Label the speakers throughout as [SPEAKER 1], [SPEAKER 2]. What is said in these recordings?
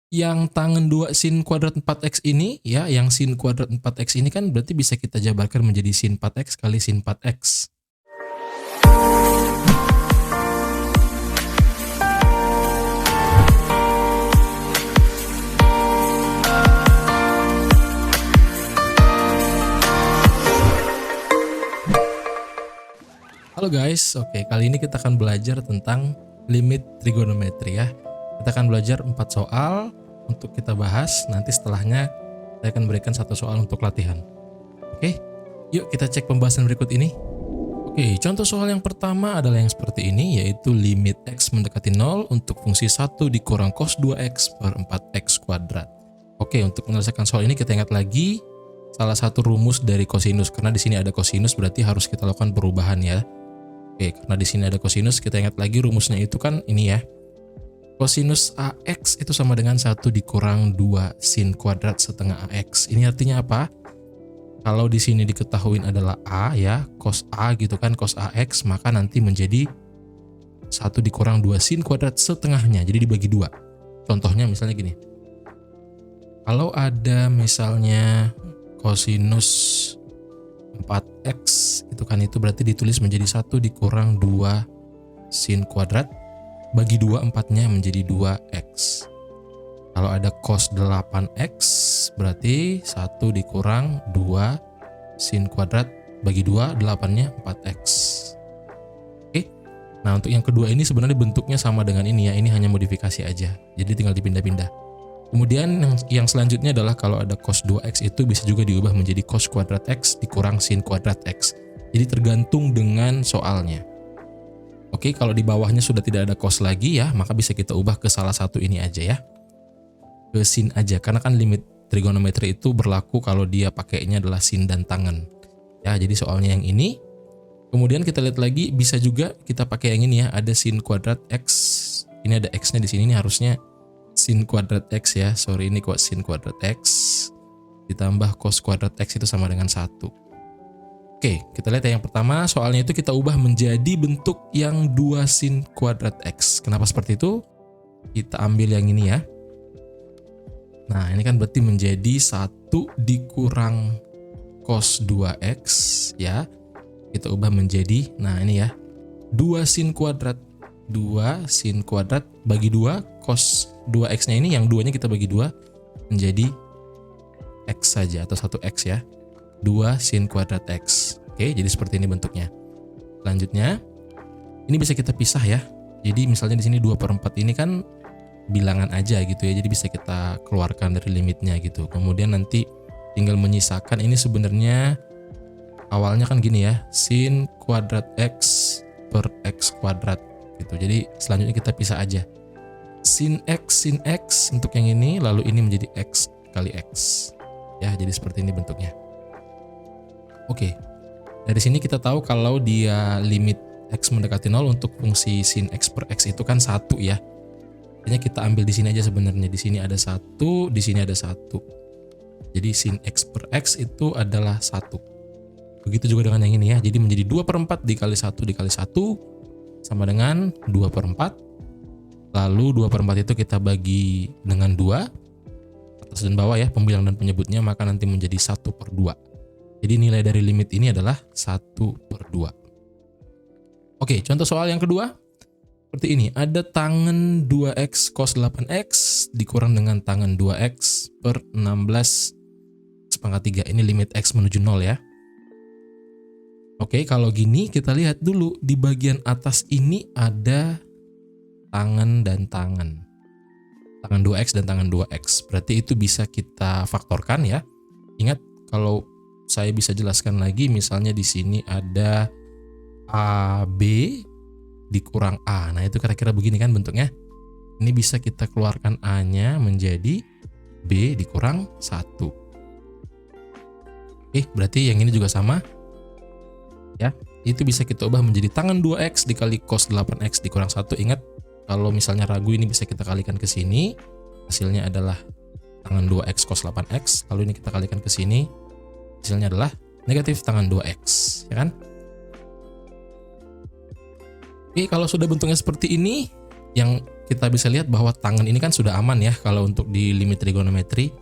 [SPEAKER 1] Yang tangen 2 sin kuadrat 4x ini ya, yang sin kuadrat 4x ini kan berarti bisa kita jabarkan menjadi sin 4x kali sin 4x. Halo guys, oke, kali ini kita akan belajar tentang limit trigonometri ya. Kita akan belajar 4 soal untuk kita bahas, nanti setelahnya saya akan berikan 1 soal untuk latihan. Oke, yuk kita cek pembahasan berikut ini. Oke, contoh soal yang pertama adalah yang seperti ini, yaitu limit x mendekati 0 untuk fungsi 1 dikurang cos 2x per 4x kuadrat. Oke, untuk menyelesaikan soal ini kita ingat lagi salah satu rumus dari kosinus, karena di sini ada kosinus berarti harus kita lakukan perubahan ya. Oke, karena di sini ada kosinus, kita ingat lagi rumusnya itu kan ini ya. Kosinus AX itu sama dengan 1 dikurang 2 sin kuadrat setengah AX. Ini artinya apa? Kalau di sini diketahui adalah A ya, cos A gitu kan, cos AX, maka nanti menjadi 1 dikurang 2 sin kuadrat setengahnya, jadi dibagi 2. Contohnya misalnya gini. Kalau ada misalnya kosinus 4x itu kan, itu berarti ditulis menjadi 1 dikurang 2 sin kuadrat bagi 2, 4-nya menjadi 2x. Kalau ada cos 8x berarti 1 dikurang 2 sin kuadrat bagi 2, 8-nya 4x. Oke. Nah, untuk yang kedua ini sebenarnya bentuknya sama dengan ini ya, ini hanya modifikasi aja. Jadi tinggal dipindah-pindah. Kemudian yang selanjutnya adalah kalau ada cos 2x itu bisa juga diubah menjadi cos kuadrat x dikurang sin kuadrat x. Jadi tergantung dengan soalnya. Oke, kalau di bawahnya sudah tidak ada cos lagi ya, maka bisa kita ubah ke salah satu ini aja ya. Ke sin aja, karena kan limit trigonometri itu berlaku kalau dia pakainya adalah sin dan tangen. Ya, jadi soalnya yang ini. Kemudian kita lihat lagi, bisa juga kita pakai yang ini ya, ada sin kuadrat x. Ini ada x-nya di sini, ini harusnya sin kuadrat x ya, sorry ini kok sin kuadrat x ditambah cos kuadrat x itu sama dengan 1. Oke, kita lihat ya, yang pertama soalnya itu kita ubah menjadi bentuk yang 2 sin kuadrat x. Kenapa seperti itu? Kita ambil yang ini ya. Nah, ini kan berarti menjadi 1 dikurang cos 2x ya. Kita ubah menjadi, nah ini ya, 2 sin kuadrat. 2 sin kuadrat bagi 2 cos 2x-nya ini, yang 2-nya kita bagi 2 menjadi x saja atau 1x ya. 2 sin kuadrat x. Oke, jadi seperti ini bentuknya. Selanjutnya, ini bisa kita pisah ya. Jadi misalnya di sini 2/4 ini kan bilangan aja gitu ya. Jadi bisa kita keluarkan dari limitnya gitu. Kemudian nanti tinggal menyisakan, ini sebenarnya awalnya kan gini ya, sin kuadrat x per x kuadrat gitu. Jadi selanjutnya kita pisah aja. Sin x untuk yang ini, lalu ini menjadi x kali x. Ya, jadi seperti ini bentuknya. Oke. Dari sini kita tahu kalau dia limit x mendekati 0 untuk fungsi sin x per x itu kan 1 ya. Artinya kita ambil di sini aja sebenarnya. Di sini ada 1, di sini ada 1. Jadi sin x per x itu adalah 1. Begitu juga dengan yang ini ya. Jadi menjadi 2/4 dikali 1 dikali 1 sama dengan 2/4. Lalu 2/4 itu kita bagi dengan 2, atas dan bawah ya, pembilang dan penyebutnya, maka nanti menjadi 1/2. Jadi nilai dari limit ini adalah 1/2. Oke, contoh soal yang kedua. Seperti ini, ada tangen 2x cos 8x dikurang dengan tangen 2x per 16 /3. Ini limit x menuju 0 ya. Oke, kalau gini kita lihat dulu di bagian atas ini ada tangen dan tangen. Tangen 2x dan tangen 2x. Berarti itu bisa kita faktorkan ya. Ingat, kalau saya bisa jelaskan lagi, misalnya di sini ada AB dikurang A. Nah, itu kira-kira begini kan bentuknya. Ini bisa kita keluarkan A-nya menjadi B dikurang 1. Oke, berarti yang ini juga sama. Ya, itu bisa kita ubah menjadi tangen 2x dikali cos 8x dikurang 1. Ingat, kalau misalnya ragu ini bisa kita kalikan ke sini. Hasilnya adalah tangen 2x cos 8x. Lalu ini kita kalikan ke sini. Hasilnya adalah negatif tangen 2x, ya kan? Oke, kalau sudah bentuknya seperti ini, yang kita bisa lihat bahwa tangan ini kan sudah aman ya kalau untuk di limit trigonometri.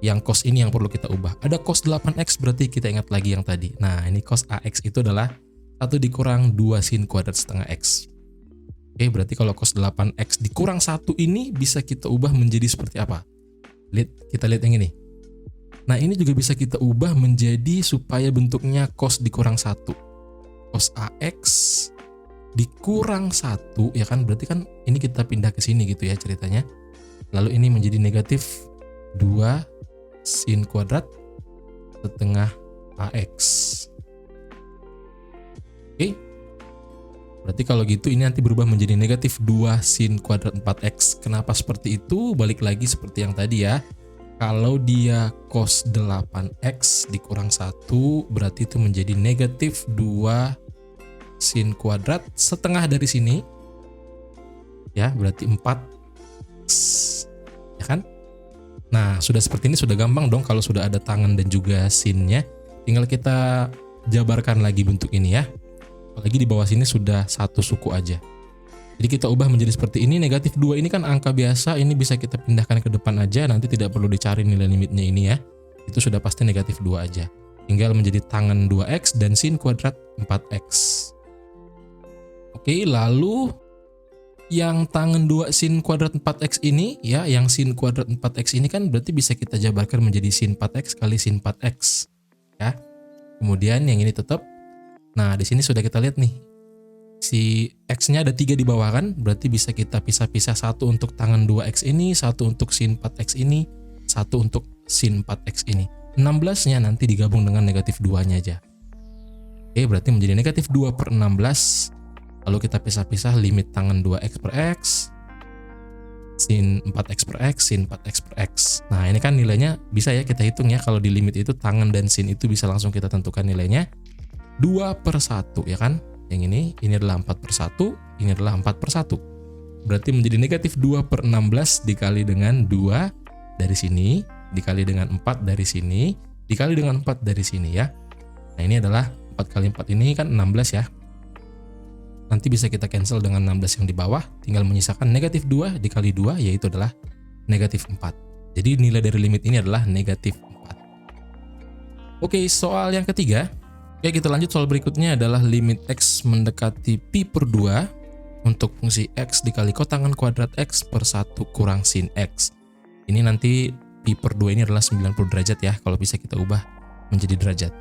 [SPEAKER 1] Yang cos ini yang perlu kita ubah. Ada cos 8x, berarti kita ingat lagi yang tadi. Nah, ini cos AX itu adalah 1 dikurang 2 sin kuadrat setengah X. Oke, berarti kalau cos 8x dikurang 1 ini bisa kita ubah menjadi seperti apa? Kita lihat yang ini. Nah, ini juga bisa kita ubah menjadi supaya bentuknya cos dikurang 1. Cos AX dikurang 1, ya kan? Berarti kan ini kita pindah ke sini gitu ya ceritanya. Lalu ini menjadi negatif 2 sin kuadrat setengah AX. Oke. Berarti kalau gitu ini nanti berubah menjadi negatif 2 sin kuadrat 4x. Kenapa seperti itu? Balik lagi seperti yang tadi ya. Kalau dia cos 8x dikurang 1, berarti itu menjadi negatif 2 sin kuadrat setengah dari sini. Ya, berarti 4x. Ya kan? Nah, sudah seperti ini sudah gampang dong kalau sudah ada tangan dan juga sinnya. Tinggal kita jabarkan lagi bentuk ini ya. Apalagi di bawah sini sudah satu suku aja. Jadi kita ubah menjadi seperti ini. Negatif 2 ini kan angka biasa, ini bisa kita pindahkan ke depan aja, nanti tidak perlu dicari nilai limitnya ini ya. Itu sudah pasti negatif 2 aja. Tinggal menjadi tangan 2x dan sin kuadrat 4x. Oke, lalu yang tangan 2 sin kuadrat 4x ini ya, yang sin kuadrat 4x ini kan berarti bisa kita jabarkan menjadi sin 4x kali sin 4x ya. Kemudian yang ini tetap. Nah, di sini sudah kita lihat nih. Si x-nya ada 3 di bawah kan, berarti bisa kita pisah-pisah, satu untuk tangan 2x ini, satu untuk sin 4x ini, satu untuk sin 4x ini. 16-nya nanti digabung dengan negatif 2-nya aja. Oke, berarti menjadi negatif 2 per 16. Lalu kita pisah-pisah limit tangan 2x per x, sin 4x per x, sin 4x per x. Nah, ini kan nilainya bisa ya kita hitung ya. Kalau di limit itu tangan dan sin itu bisa langsung kita tentukan nilainya 2 per 1 ya kan. Yang ini adalah 4 per 1, ini adalah 4 per 1. Berarti menjadi negatif 2 per 16 dikali dengan 2 dari sini, dikali dengan 4 dari sini, dikali dengan 4 dari sini ya. Nah, ini adalah 4 kali 4 ini kan 16 ya. Nanti bisa kita cancel dengan 16 yang di bawah, tinggal menyisakan negatif 2 dikali 2, yaitu adalah negatif 4. Jadi nilai dari limit ini adalah negatif 4. Oke, soal yang ketiga. Oke, kita lanjut. Soal berikutnya adalah limit x mendekati pi per 2 untuk fungsi x dikali kotangan kuadrat x per 1 kurang sin x. Ini nanti pi per 2 ini adalah 90 derajat ya, kalau bisa kita ubah menjadi derajat.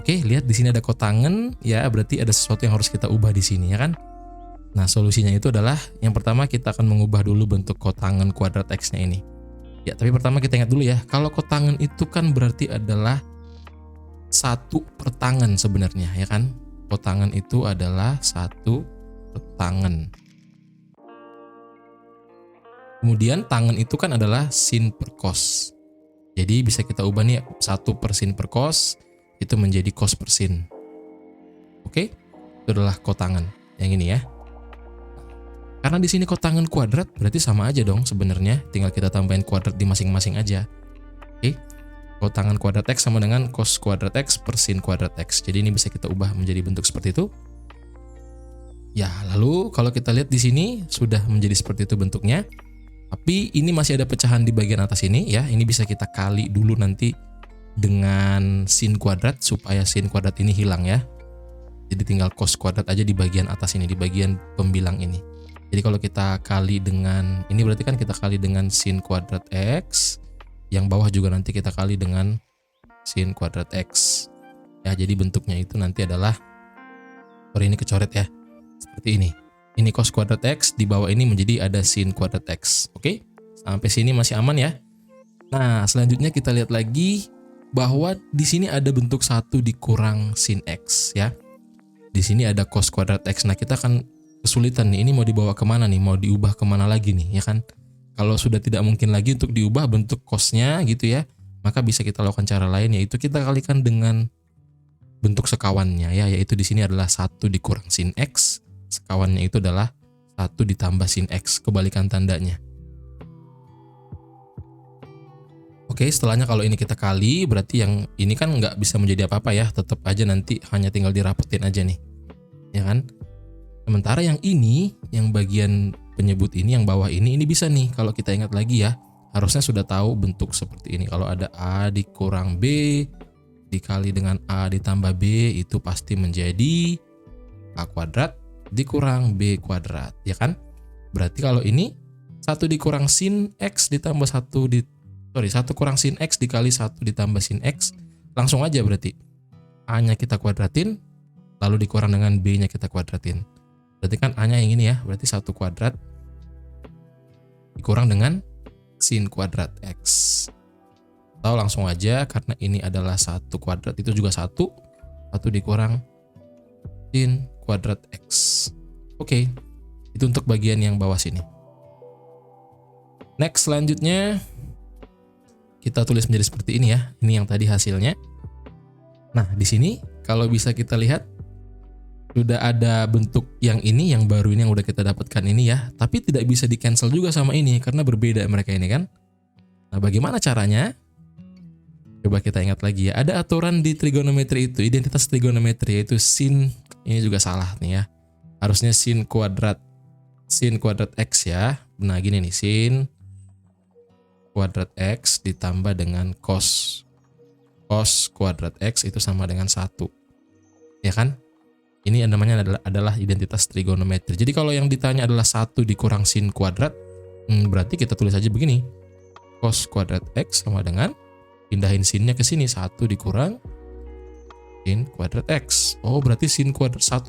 [SPEAKER 1] Oke, lihat di sini ada kotangan, ya berarti ada sesuatu yang harus kita ubah di sini ya kan. Nah, solusinya itu adalah yang pertama kita akan mengubah dulu bentuk kotangan kuadrat x-nya ini. Ya, tapi pertama kita ingat dulu ya, kalau kotangan itu kan berarti adalah satu per tangan sebenarnya ya kan. Kotangan itu adalah satu per tangan. Kemudian tangan itu kan adalah sin per cos. Jadi bisa kita ubah nih, 1 per sin per cos itu menjadi cos per sin. Oke, itu adalah kotangan yang ini ya. Karena di sini kotangan kuadrat berarti sama aja dong sebenarnya, tinggal kita tambahin kuadrat di masing-masing aja. Oke. Kotangan kuadrat x sama dengan cos kuadrat x per sin kuadrat x. Jadi ini bisa kita ubah menjadi bentuk seperti itu. Ya, lalu kalau kita lihat di sini sudah menjadi seperti itu bentuknya. Tapi ini masih ada pecahan di bagian atas ini ya. Ini bisa kita kali dulu nanti dengan sin kuadrat supaya sin kuadrat ini hilang ya. Jadi tinggal cos kuadrat aja di bagian atas ini, di bagian pembilang ini. Jadi kalau kita kali dengan ini berarti kan kita kali dengan sin kuadrat x. Yang bawah juga nanti kita kali dengan sin kuadrat x. Ya, jadi bentuknya itu nanti adalah, sorry ini kecoret ya, seperti ini. Ini cos kuadrat x, di bawah ini menjadi ada sin kuadrat x. Oke, sampai sini masih aman ya. Nah, selanjutnya kita lihat lagi bahwa di sini ada bentuk 1 dikurang sin x ya. Di sini ada cos kuadrat x. Nah, kita akan kesulitan nih, ini mau dibawa kemana nih, mau diubah kemana lagi nih ya kan. Kalau sudah tidak mungkin lagi untuk diubah bentuk cosnya gitu ya, maka bisa kita lakukan cara lain, yaitu kita kalikan dengan bentuk sekawannya ya, yaitu di sini adalah 1 dikurang sin x, sekawannya itu adalah 1 ditambah sin x, kebalikan tandanya. Oke, setelahnya kalau ini kita kali, berarti yang ini kan nggak bisa menjadi apa-apa ya, tetap aja nanti hanya tinggal dirapetin aja nih, ya kan? Sementara yang ini, yang bagian penyebut ini yang bawah ini bisa nih kalau kita ingat lagi ya. Harusnya sudah tahu bentuk seperti ini. Kalau ada A dikurang B dikali dengan A ditambah B itu pasti menjadi A kuadrat dikurang B kuadrat, ya kan? Berarti kalau ini 1 dikurang sin X ditambah 1 kurang sin X dikali 1 ditambah sin X, langsung aja berarti A-nya kita kuadratin, lalu dikurang dengan B-nya kita kuadratin. Berarti kan A-nya yang ini ya, berarti 1 kuadrat dikurang dengan sin kuadrat X. Atau langsung aja karena ini adalah 1 kuadrat itu juga 1 dikurang sin kuadrat X. Oke, itu untuk bagian yang bawah sini. Next, selanjutnya kita tulis menjadi seperti ini ya. Ini yang tadi hasilnya. Nah, di sini kalau bisa kita lihat sudah ada bentuk yang ini, yang baru ini yang udah kita dapatkan ini ya. Tapi tidak bisa di cancel juga sama ini karena berbeda mereka ini kan. Nah, bagaimana caranya? Coba kita ingat lagi ya. Ada aturan di trigonometri itu, identitas trigonometri yaitu sin, ini juga salah nih ya. Harusnya sin kuadrat X ya. Nah, gini nih, sin kuadrat X ditambah dengan cos kuadrat X itu sama dengan 1. Ya kan? Ini namanya adalah identitas trigonometri. Jadi kalau yang ditanya adalah 1 dikurang sin kuadrat, berarti kita tulis aja begini. Cos kuadrat X sama dengan, pindahin sinnya ke sini, 1 dikurang sin kuadrat X. Oh, berarti 1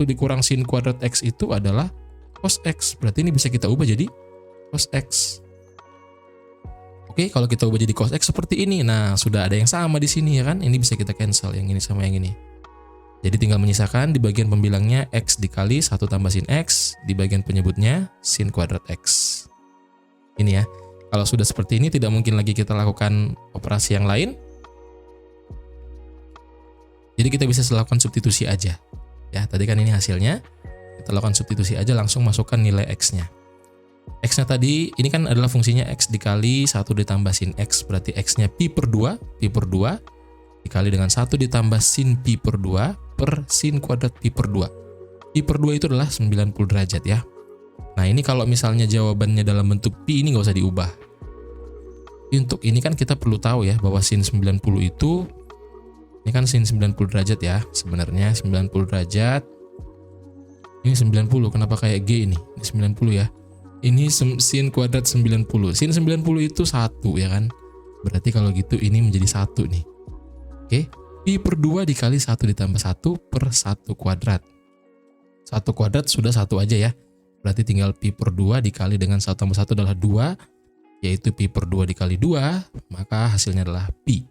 [SPEAKER 1] dikurang sin kuadrat X itu adalah cos X. Berarti ini bisa kita ubah jadi cos X. Oke, kalau kita ubah jadi cos X seperti ini. Nah, sudah ada yang sama di sini ya kan? Ini bisa kita cancel yang ini sama yang ini. Jadi tinggal menyisakan di bagian pembilangnya X dikali 1 tambah sin X, di bagian penyebutnya sin kuadrat X. Ini ya. Kalau sudah seperti ini tidak mungkin lagi kita lakukan operasi yang lain. Jadi kita bisa lakukan substitusi aja. Ya, tadi kan ini hasilnya. Kita lakukan substitusi aja, langsung masukkan nilai X-nya. X-nya tadi, ini kan adalah fungsinya X dikali 1 ditambah sin X. Berarti X-nya pi per 2 dikali dengan 1 ditambah sin pi per 2 per sin kuadrat pi per 2. Pi per 2 itu adalah 90 derajat ya. Nah, ini kalau misalnya jawabannya dalam bentuk pi, ini nggak usah diubah. Untuk ini kan kita perlu tahu ya, bahwa sin 90 itu, ini kan sin 90 derajat ya, sebenarnya 90 derajat. Ini 90, kenapa kayak G ini? Ini 90 ya. Ini sin kuadrat 90. Sin 90 itu 1 ya kan. Berarti kalau gitu ini menjadi 1 nih. Oke, pi per 2 dikali 1 ditambah 1 per 1 kuadrat. 1 kuadrat sudah 1 aja ya. Berarti tinggal pi per 2 dikali dengan 1 tambah 1 adalah 2, yaitu pi per 2 dikali 2, maka hasilnya adalah pi.